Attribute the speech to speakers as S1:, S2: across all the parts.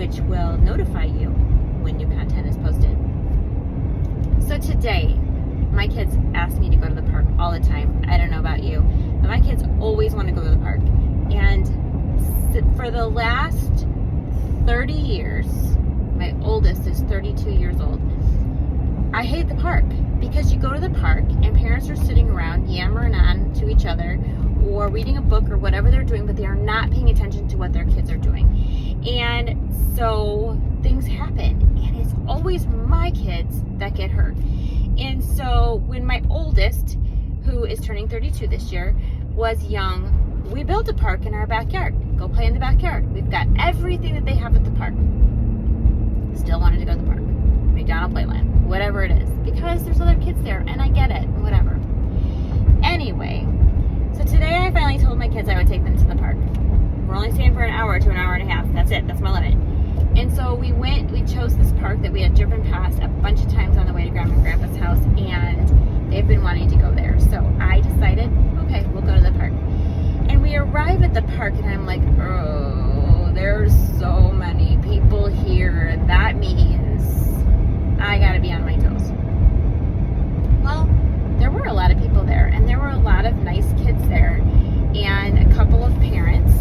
S1: which will notify you when new content is posted. So today, my kids ask me to go to the park all the time. I don't know about you, but my kids always want to go to the park. And for the last 30 years, my oldest is 32 years old, I hate the park because you go to the park and parents are sitting around yammering on to each other or reading a book or whatever they're doing, but they are not paying attention to what their kids are doing. And so things happen, and it's always my kids that get hurt. And so when my oldest, who is turning 32 this year, was young, we built a park in our backyard. Go play in the backyard. We've got everything that they have at the park. Still wanted to go to the park. McDonald Playland, whatever it is, because there's other kids there, and I get it, whatever. Anyway, so today I finally told my kids I would take them to the park. We're only staying for an hour to an hour and a half. That's it. That's my limit. And so we chose this park that we had driven past a bunch of times on the way to Grandma and Grandpa's house, and they've been wanting to go there. So I decided, okay, we'll go to the park. And we arrive at the park, and I'm like, oh, there's so many people here. That means I gotta be on my toes. Well, there were a lot of people there, and there were a lot of nice kids there, and a couple of parents,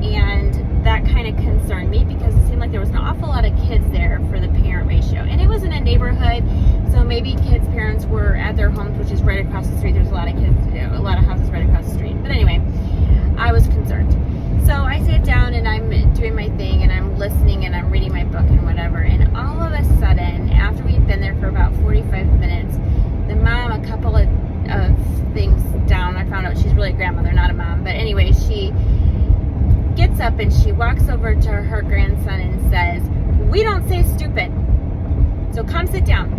S1: and that kind of concerned me because it seemed like there was an awful lot of kids there for the parent ratio. And it was in a neighborhood, so maybe kids' parents were at their homes, which is right across the street. There's a lot of kids, a lot of houses right across the street. But anyway, I was concerned. So I sat down and I'm doing my thing and I'm listening and I'm reading my book and whatever. And all of a sudden, after we'd been there for about 45 minutes, the mom, a couple of things down, I found out she's really a grandmother, not a mom. But anyway, she gets up and she walks over to her grandson and says, "We don't say stupid, so come sit down."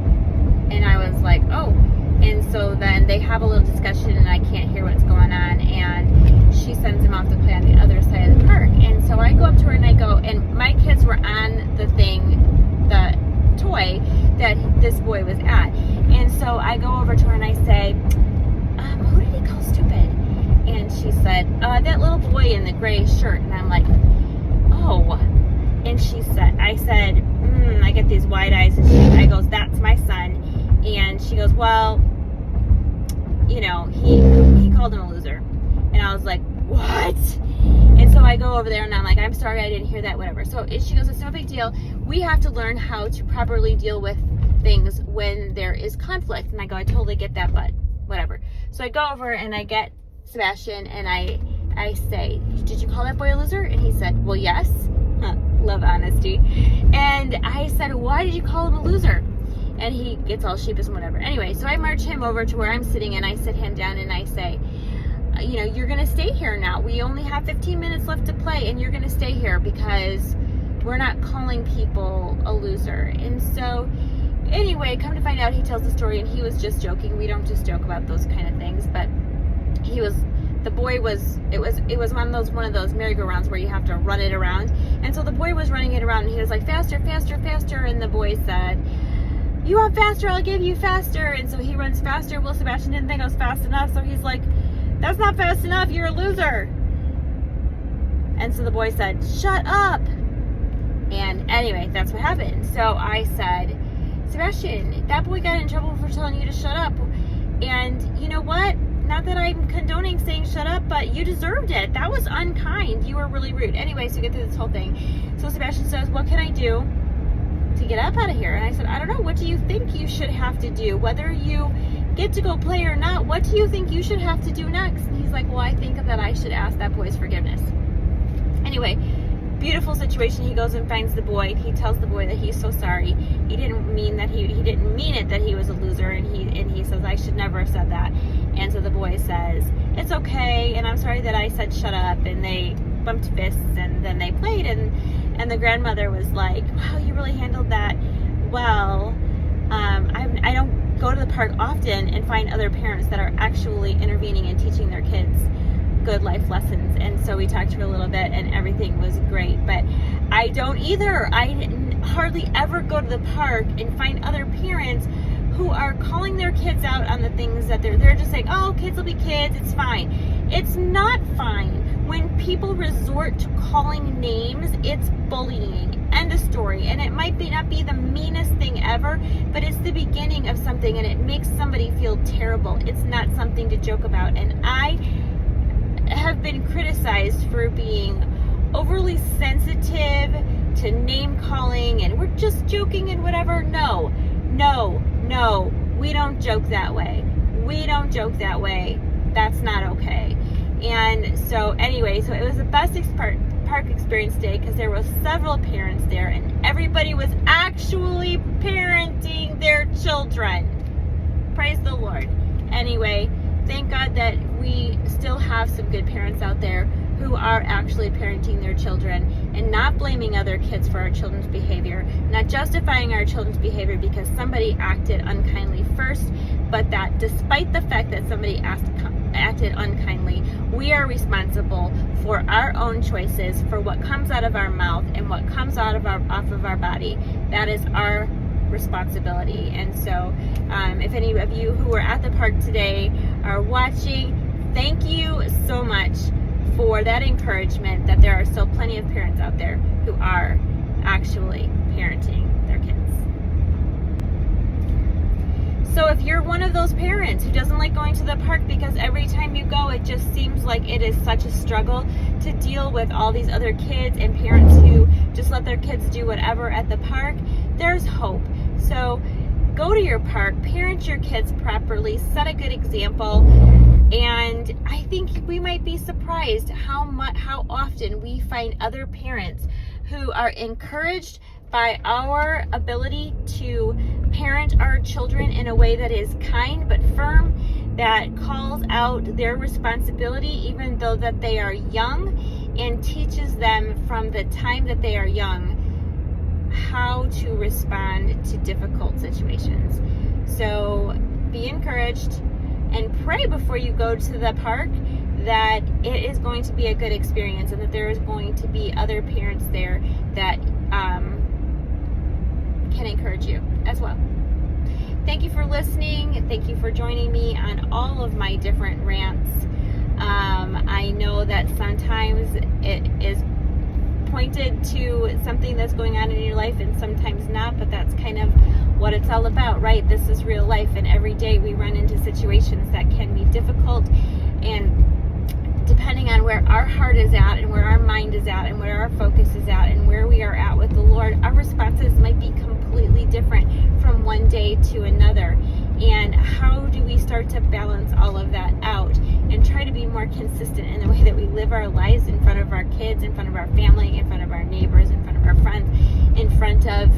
S1: And I was like, oh. And so then they have a little discussion and I can't hear what's going on, and she sends him off to play on the other side of the park. And so I go up to her and I go, and my kids were on the toy that this boy was at. And so I go over to her and I say, who did he call stupid? And she said, that little boy in the gray shirt. And I'm like, oh. And I said, I get these wide eyes, and I goes, that's my son. And she goes, well, you know, he called him a loser. And I was like, what? And so I go over there and I'm like, I'm sorry, I didn't hear that, whatever. So she goes, it's no big deal. We have to learn how to properly deal with things when there is conflict. And I go, I totally get that, but whatever. So I go over and I get Sebastian and I say, did you call that boy a loser? And he said, well, yes. Love honesty. And I said, why did you call him a loser? And he gets all sheepish and whatever. Anyway, so I march him over to where I'm sitting and I sit him down and I say, you know, you're going to stay here now. We only have 15 minutes left to play, and you're going to stay here because we're not calling people a loser. And so anyway, come to find out, he tells the story and he was just joking. We don't just joke about those kind of things, but it was one of those merry-go-rounds where you have to run it around. And so the boy was running it around and he was like, faster, faster, faster. And the boy said, you want faster, I'll give you faster. And so he runs faster. Well, Sebastian didn't think I was fast enough, so he's like, that's not fast enough, you're a loser. And so the boy said, shut up. And anyway, that's what happened. So I said, Sebastian, that boy got in trouble for telling you to shut up. And you know what? Not that I'm condoning saying shut up, but you deserved it. That was unkind. You were really rude. Anyway, so we get through this whole thing. So Sebastian says, what can I do to get up out of here? And I said, I don't know. What do you think you should have to do? Whether you get to go play or not, what do you think you should have to do next? And he's like, well, I think that I should ask that boy's forgiveness. Anyway, beautiful situation. He goes and finds the boy. He tells the boy that he's so sorry. He didn't mean that he didn't mean it that he was a loser, and he says, I should never have said that. And so the boy says, it's okay, and I'm sorry that I said shut up. And they bumped fists, and then they played, and the grandmother was like, wow, you really handled that well. I don't go to the park often and find other parents that are actually intervening and teaching their kids good life lessons. And so we talked for a little bit and everything was great. But I don't either. I hardly ever go to the park and find other parents who are calling their kids out on the things that they're just saying, oh, kids will be kids, it's fine. It's not fine. When people resort to calling names, it's bullying. End of story, and it might not be the meanest thing ever, but it's the beginning of something, and it makes somebody feel terrible. It's not something to joke about. And I have been criticized for being overly sensitive to name calling, and we're just joking and whatever. No, we don't joke that way. That's not okay. And so anyway, so it was the best park experience day because there were several parents there, and everybody was actually parenting their children. Praise the Lord. Anyway, thank God that we still have some good parents out there who are actually parenting their children and not blaming other kids for our children's behavior, not justifying our children's behavior because somebody acted unkindly first, but that despite the fact that somebody acted unkindly, we are responsible for our own choices, for what comes out of our mouth and what comes off of our body. That is our responsibility. And so if any of you who were at the park today are watching, thank you so much for that encouragement that there are still plenty of parents out there who are actually parenting their kids. So if you're one of those parents who doesn't like going to the park because every time you go it just seems like it is such a struggle to deal with all these other kids and parents who just let their kids do whatever at the park, there's hope. So go to your park, parent your kids properly, set a good example, and I think we might be surprised how often we find other parents who are encouraged by our ability to parent our children in a way that is kind but firm, that calls out their responsibility even though that they are young, and teaches them from the time that they are young how to respond to difficult situations. So be encouraged and pray before you go to the park that it is going to be a good experience and that there is going to be other parents there that can encourage you as well. Thank you for listening. Thank you for joining me on all of my different rants. I know that sometimes it is pointed to something that's going on in your life and sometimes not, but that's kind of what it's all about, right? This is real life, and every day we run into situations that can be difficult, and depending on where our heart is at and where our mind is at and where our focus is at and where we are at with the Lord, our responses might be completely different from one day to another. And how do we start to balance all of that out and try to be more consistent in the way that we live our lives in front of our kids, in front of our family, in front of our neighbors, in front of our friends, in front of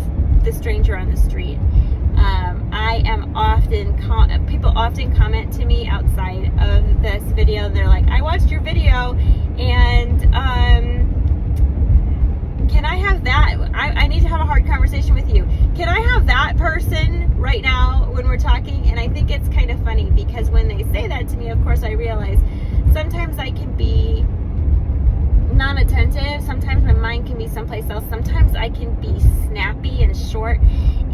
S1: the stranger on the street? People often comment to me outside of this video. They're like, I watched your video and can I have that? I need to have a hard conversation with you. Can I have that person right now when we're talking? And I think it's kind of funny because when they say that to me, of course, I realize sometimes I can be non-attentive. Sometimes my mind can be someplace else. Sometimes I can be snappy and short.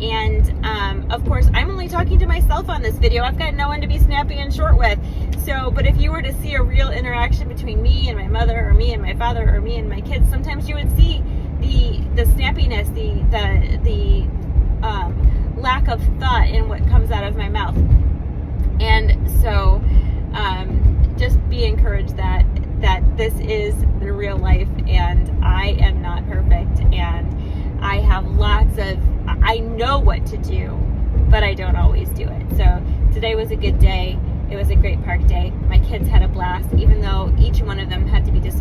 S1: And of course, I'm only talking to myself on this video. I've got no one to be snappy and short with. So, but if you were to see a real interaction between me and my mother, or me and my father, or me and my kids, sometimes you would see the snappiness, the lack of thought in what comes out of my mouth. And so just be encouraged that this is the real life, and I am not perfect, and I have I know what to do, but I don't always do it. So today was a good day. It was a great park day. My kids had a blast, even though each one of them had to be disciplined